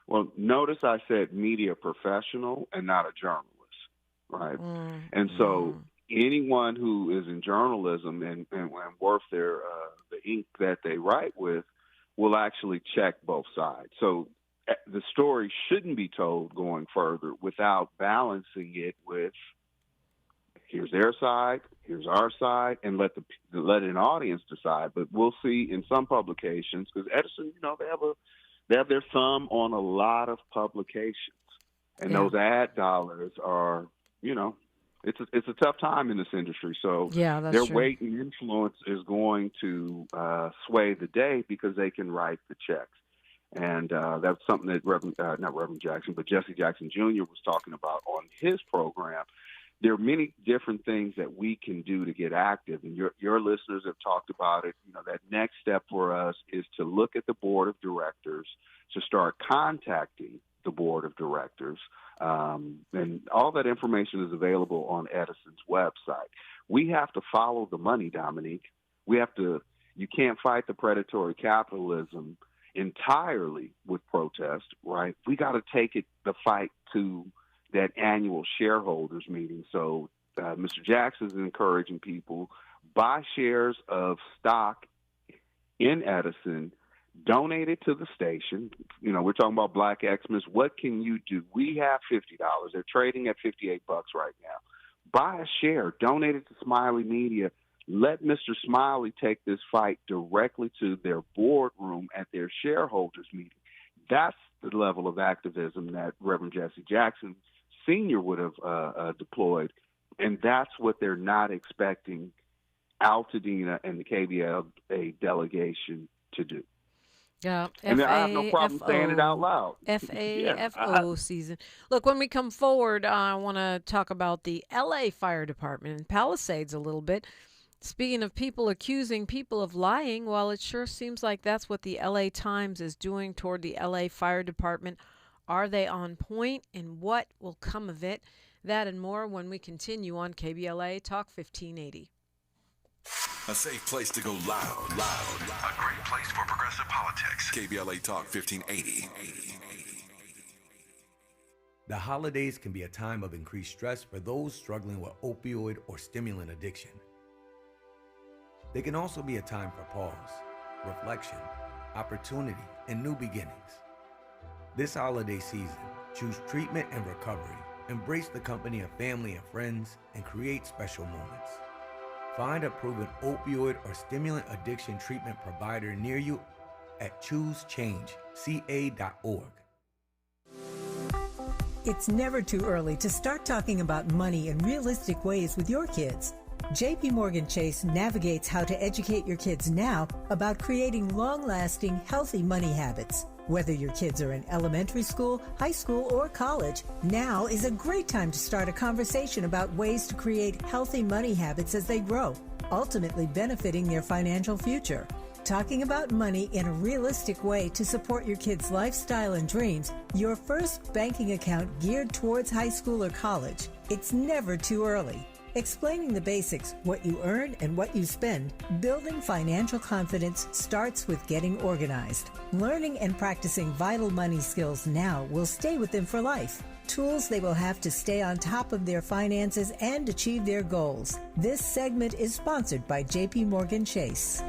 [SPEAKER 5] Well, notice I said media professional and not a journalist, right? And so anyone who is in journalism and worth the ink that they write with will actually check both sides. So the story shouldn't be told going further without balancing it with, here's their side, here's our side, and let an audience decide. But we'll see in some publications, because Edison, they have their thumb on a lot of publications, and those ad dollars are, it's a tough time in this industry. So their weight and influence is going to sway the day because they can write the checks. And that's something that not Reverend Jackson, but Jesse Jackson Jr. was talking about on his program. There are many different things that we can do to get active, and your listeners have talked about it. That next step for us is to look at the board of directors, to start contacting the board of directors, and all that information is available on Edison's website. We have to follow the money, Dominique. You can't fight the predatory capitalism entirely with protest, right? We got to take the fight to that annual shareholders meeting. So Mr. Jackson is encouraging people, buy shares of stock in Edison, donate it to the station. We're talking about Black Xmas. What can you do? We have $50. They're trading at $58 right now. Buy a share, donate it to Smiley Media. Let Mr. Smiley take this fight directly to their boardroom at their shareholders meeting. That's the level of activism that Reverend Jesse Jackson Sr. would have deployed, and that's what they're not expecting Altadena and the KBLA delegation to do.
[SPEAKER 4] Yeah,
[SPEAKER 5] and I have no problem saying it out loud.
[SPEAKER 4] FAFO season. Look, when we come forward, I want to talk about the LA Fire Department in Palisades a little bit. Speaking of people accusing people of lying, well, it sure seems like that's what the LA Times is doing toward the LA Fire Department. Are they on point, and what will come of it? That and more when we continue on KBLA Talk 1580.
[SPEAKER 12] A safe place to go loud. A great place for progressive politics. KBLA Talk 1580.
[SPEAKER 19] The holidays can be a time of increased stress for those struggling with opioid or stimulant addiction. They can also be a time for pause, reflection, opportunity, and new beginnings. This holiday season, choose treatment and recovery. Embrace the company of family and friends and create special moments. Find a proven opioid or stimulant addiction treatment provider near you at choosechangeca.org.
[SPEAKER 17] It's never too early to start talking about money in realistic ways with your kids. JP Morgan Chase navigates how to educate your kids now about creating long-lasting, healthy money habits. Whether your kids are in elementary school, high school, or college, now is a great time to start a conversation about ways to create healthy money habits as they grow, ultimately benefiting their financial future. Talking about money in a realistic way to support your kids' lifestyle and dreams, your first banking account geared towards high school or college. It's never too early. Explaining the basics, what you earn and what you spend, building financial confidence starts with getting organized. Learning and practicing vital money skills now will stay with them for life. Tools they will have to stay on top of their finances and achieve their goals. This segment is sponsored by JP Morgan Chase.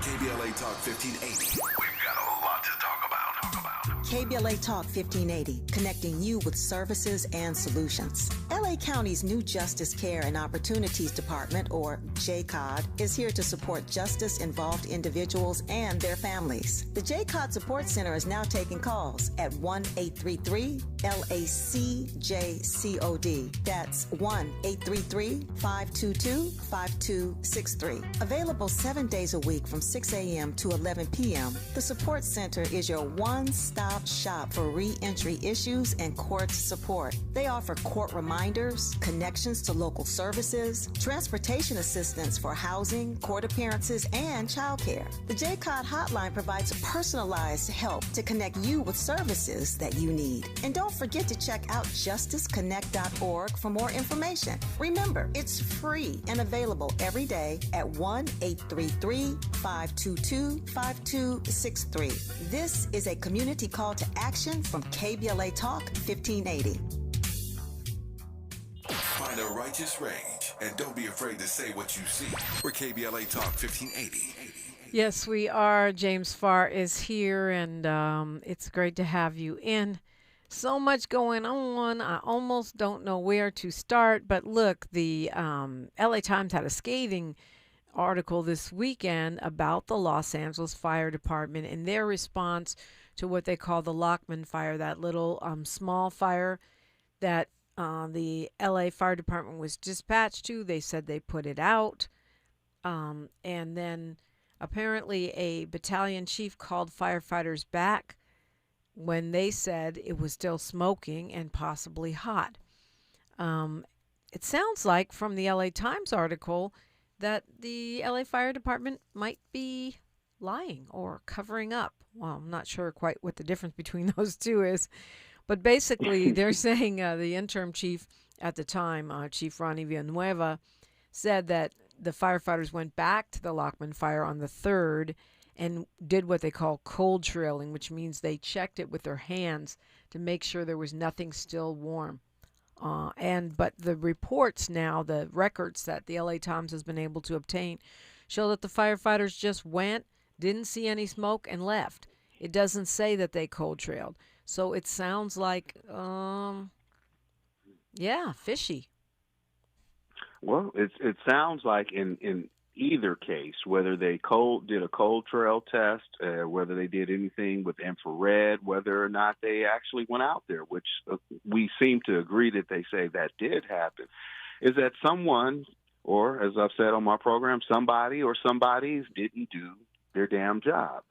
[SPEAKER 12] KBLA Talk 1580. We've got a lot to talk about.
[SPEAKER 11] KBLA Talk 1580, connecting you with services and solutions. LA County's new Justice Care and Opportunities Department, or JCOD, is here to support justice-involved individuals and their families. The JCOD Support Center is now taking calls at 1-833-LACJCOD. That's 1-833-522-5263. Available 7 days a week from 6 a.m. to 11 p.m., the Support Center is your one-stop shop for re-entry issues and court support. They offer court reminders, connections to local services, transportation assistance for housing, court appearances, and childcare. The JCOD hotline provides personalized help to connect you with services that you need. And don't forget to check out justiceconnect.org for more information. Remember, it's free and available every day at 1-833-522-5263. This is a community call to action from KBLA Talk 1580.
[SPEAKER 12] Find a righteous rage and don't be afraid to say what you see. We're KBLA Talk 1580.
[SPEAKER 4] Yes, we are. James Farr is here, and it's great to have you in. So much going on. I almost don't know where to start. But look, the LA Times had a scathing article this weekend about the Los Angeles Fire Department and their response to what they call the Lockman fire, that little small fire that the LA Fire Department was dispatched to. They said they put it out. And then apparently a battalion chief called firefighters back when they said it was still smoking and possibly hot. It sounds like from the LA Times article that the LA Fire Department might be lying or covering up. Well, I'm not sure quite what the difference between those two is. But basically, they're saying the interim chief at the time, Chief Ronnie Villanueva, said that the firefighters went back to the Lockman fire on the 3rd and did what they call cold trailing, which means they checked it with their hands to make sure there was nothing still warm. But the reports now, the records that the LA Times has been able to obtain, show that the firefighters just went, didn't see any smoke, and left. It doesn't say that they cold trailed. So it sounds like, fishy.
[SPEAKER 5] Well, it sounds like in either case, whether they did a cold trail test, whether they did anything with infrared, whether or not they actually went out there, which we seem to agree that they say that did happen, is that someone, or as I've said on my program, somebody or somebodies didn't do their damn job.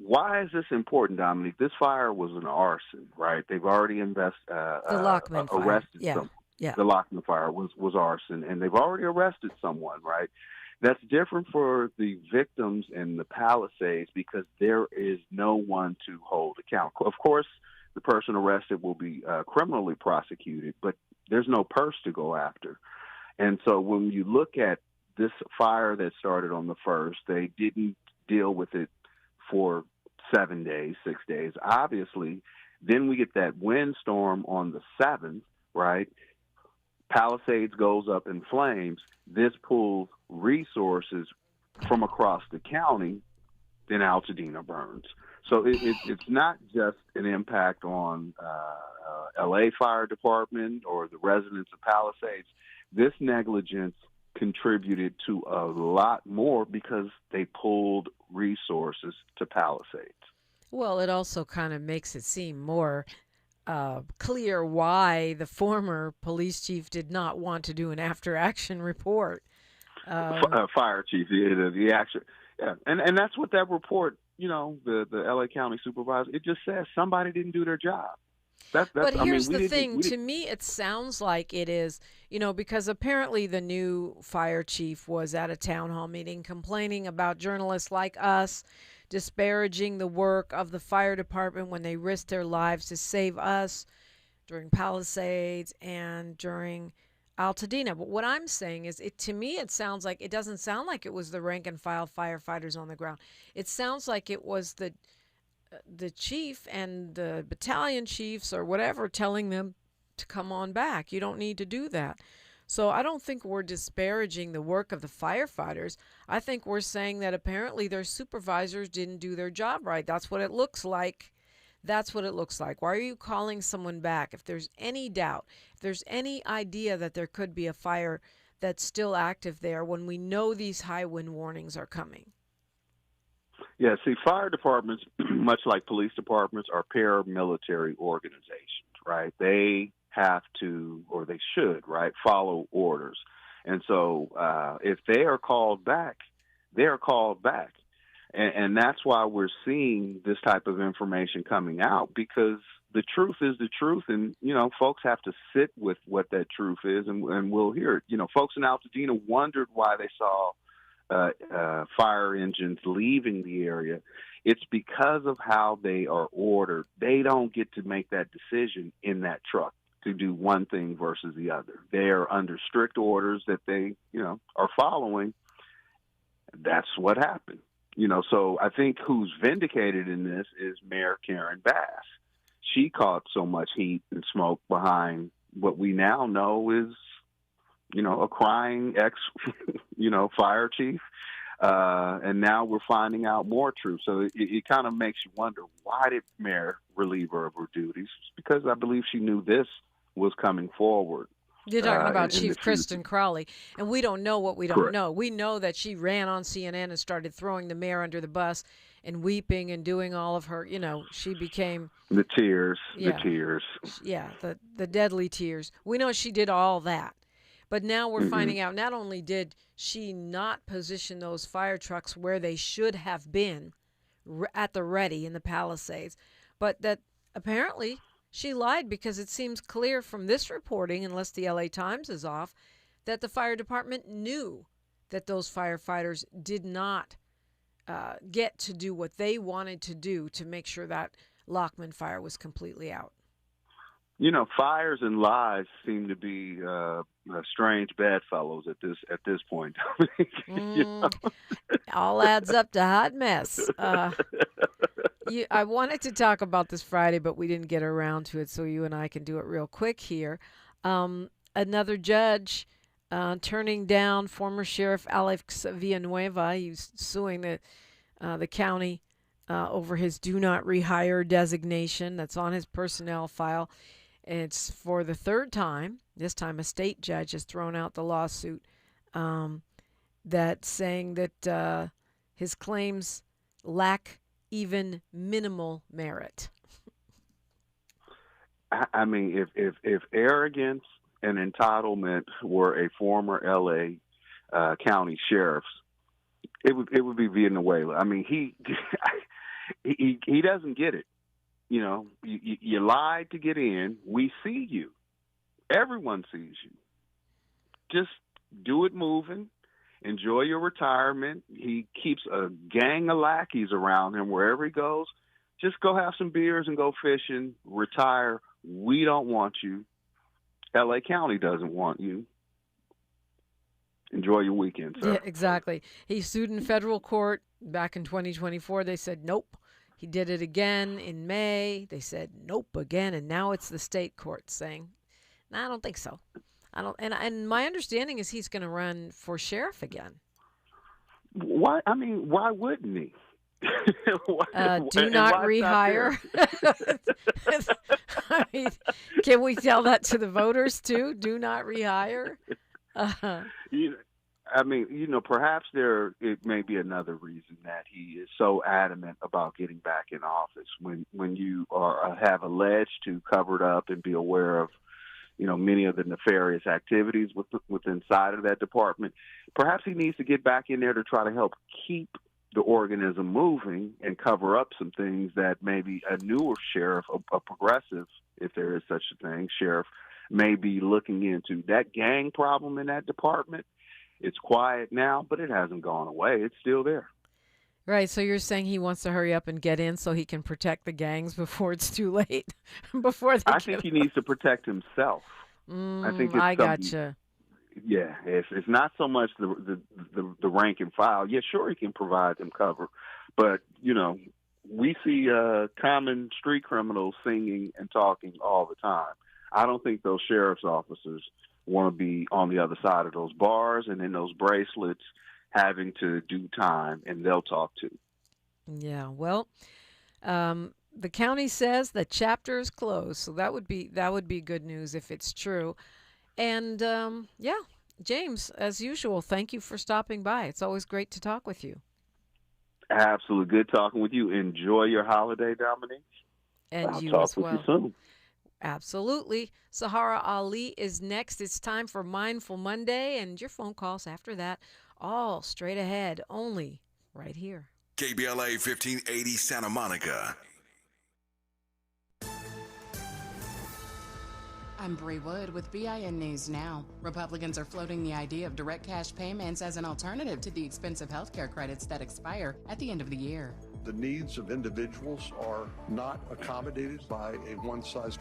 [SPEAKER 5] Why is this important, Dominique? This fire was an arson, right? They've already arrested someone.
[SPEAKER 4] Yeah.
[SPEAKER 5] The Lockman fire was arson, and they've already arrested someone, right? That's different for the victims in the Palisades because there is no one to hold account. Of course, the person arrested will be criminally prosecuted, but there's no purse to go after. And so when you look at this fire that started on the 1st, they didn't deal with it for 7 days, 6 days. Obviously, then we get that windstorm on the 7th, right? Palisades goes up in flames. This pulls resources from across the county, then Altadena burns. So it's not just an impact on LA Fire Department or the residents of Palisades. This negligence contributed to a lot more because they pulled resources to Palisades.
[SPEAKER 4] Well, it also kind of makes it seem more clear why the former police chief did not want to do an after-action report.
[SPEAKER 5] Fire chief, the action, yeah, and that's what that report. The L.A. County supervisor. It just says somebody didn't do their job.
[SPEAKER 4] But here's the thing. To me, it sounds like it is, because apparently the new fire chief was at a town hall meeting complaining about journalists like us disparaging the work of the fire department when they risked their lives to save us during Palisades and during Altadena. But what I'm saying is, to me, it doesn't sound like it was the rank and file firefighters on the ground. It sounds like it was the chief and the battalion chiefs or whatever telling them to come on back. You don't need to do that. So I don't think we're disparaging the work of the firefighters. I think we're saying that apparently their supervisors didn't do their job right. That's what it looks like. That's what it looks like. Why are you calling someone back? If there's any doubt, if there's any idea that there could be a fire that's still active there when we know these high wind warnings are coming.
[SPEAKER 5] Yeah, see, fire departments, much like police departments, are paramilitary organizations, right? They have to, or they should, right, follow orders. And so if they are called back, they are called back. And that's why we're seeing this type of information coming out, because the truth is the truth. And, folks have to sit with what that truth is, and we'll hear it. Folks in Altadena wondered why they saw fire engines leaving the area. It's because of how they are ordered. They don't get to make that decision in that truck to do one thing versus the other. They are under strict orders that they, are following. That's what happened. So I think who's vindicated in this is Mayor Karen Bass. She caught so much heat and smoke behind what we now know is, a crying ex, fire chief. And now we're finding out more truth. So it kind of makes you wonder, why did Mayor relieve her of her duties? It's because I believe she knew this was coming forward.
[SPEAKER 4] You're talking about Chief Kristen Crowley, and we don't know what we don't
[SPEAKER 5] Correct.
[SPEAKER 4] know. We know that she ran on CNN and started throwing the mayor under the bus and weeping and doing all of her, she became...
[SPEAKER 5] The tears.
[SPEAKER 4] Yeah, the deadly tears. We know she did all that. But now we're finding out not only did she not position those fire trucks where they should have been at the ready in the Palisades, but that apparently she lied, because it seems clear from this reporting, unless the LA Times is off, that the fire department knew that those firefighters did not get to do what they wanted to do to make sure that Lockman fire was completely out.
[SPEAKER 5] Fires and lies seem to be strange bedfellows at this point.
[SPEAKER 4] All adds up to hot mess. I wanted to talk about this Friday, but we didn't get around to it, so you and I can do it real quick here. Another judge turning down former Sheriff Alex Villanueva. He's suing the county over his do not rehire designation that's on his personnel file. It's for the third time. This time a state judge has thrown out the lawsuit that saying that his claims lack even minimal merit.
[SPEAKER 5] I mean, if arrogance and entitlement were a former L.A. County sheriff, it would be Villanueva. I mean, he doesn't get it. You lied to get in. We see you. Everyone sees you. Just do it moving. Enjoy your retirement. He keeps a gang of lackeys around him wherever he goes. Just go have some beers and go fishing. Retire. We don't want you. L.A. County doesn't want you. Enjoy your weekend, sir.
[SPEAKER 4] Yeah, exactly. He sued in federal court back in 2024. They said nope. He did it again in May. They said nope again, and now it's the state court saying, "No, I don't think so." I don't. And my understanding is he's going to run for sheriff again.
[SPEAKER 5] Why? I mean, why wouldn't he?
[SPEAKER 4] Do not rehire. I mean, can we tell that to the voters too? Do not rehire.
[SPEAKER 5] I mean, perhaps it may be another reason that he is so adamant about getting back in office. When you have alleged to cover it up and be aware of, many of the nefarious activities within inside of that department, perhaps he needs to get back in there to try to help keep the organism moving and cover up some things that maybe a newer sheriff, a progressive, if there is such a thing, sheriff, may be looking into. That gang problem in that department, it's quiet now, but it hasn't gone away. It's still there.
[SPEAKER 4] Right, so you're saying he wants to hurry up and get in so he can protect the gangs before it's too late? I
[SPEAKER 5] think he needs to protect himself. I think
[SPEAKER 4] I gotcha.
[SPEAKER 5] Yeah, it's not so much the rank and file. Yeah, sure, he can provide them cover, but we see common street criminals singing and talking all the time. I don't think those sheriff's officers want to be on the other side of those bars and in those bracelets having to do time, and they'll talk too.
[SPEAKER 4] Yeah, well, the county says the chapter is closed, so that would be good news if it's true. And yeah, James, as usual, thank you for stopping by. It's always great to talk with you.
[SPEAKER 5] Absolutely, good talking with you. Enjoy your holiday, Dominique.
[SPEAKER 4] And
[SPEAKER 5] I'll
[SPEAKER 4] you
[SPEAKER 5] talk
[SPEAKER 4] as well.
[SPEAKER 5] with you soon.
[SPEAKER 4] Absolutely. Sahara Ali is next. It's time for Mindful Monday, and your phone calls after that. All straight ahead, only right here.
[SPEAKER 12] KBLA 1580 Santa Monica.
[SPEAKER 13] I'm Bree Wood with BIN News Now. Republicans are floating the idea of direct cash payments as an alternative to the expensive health care credits that expire at the end of the year.
[SPEAKER 14] The needs of individuals are not accommodated by a one-size-fits-all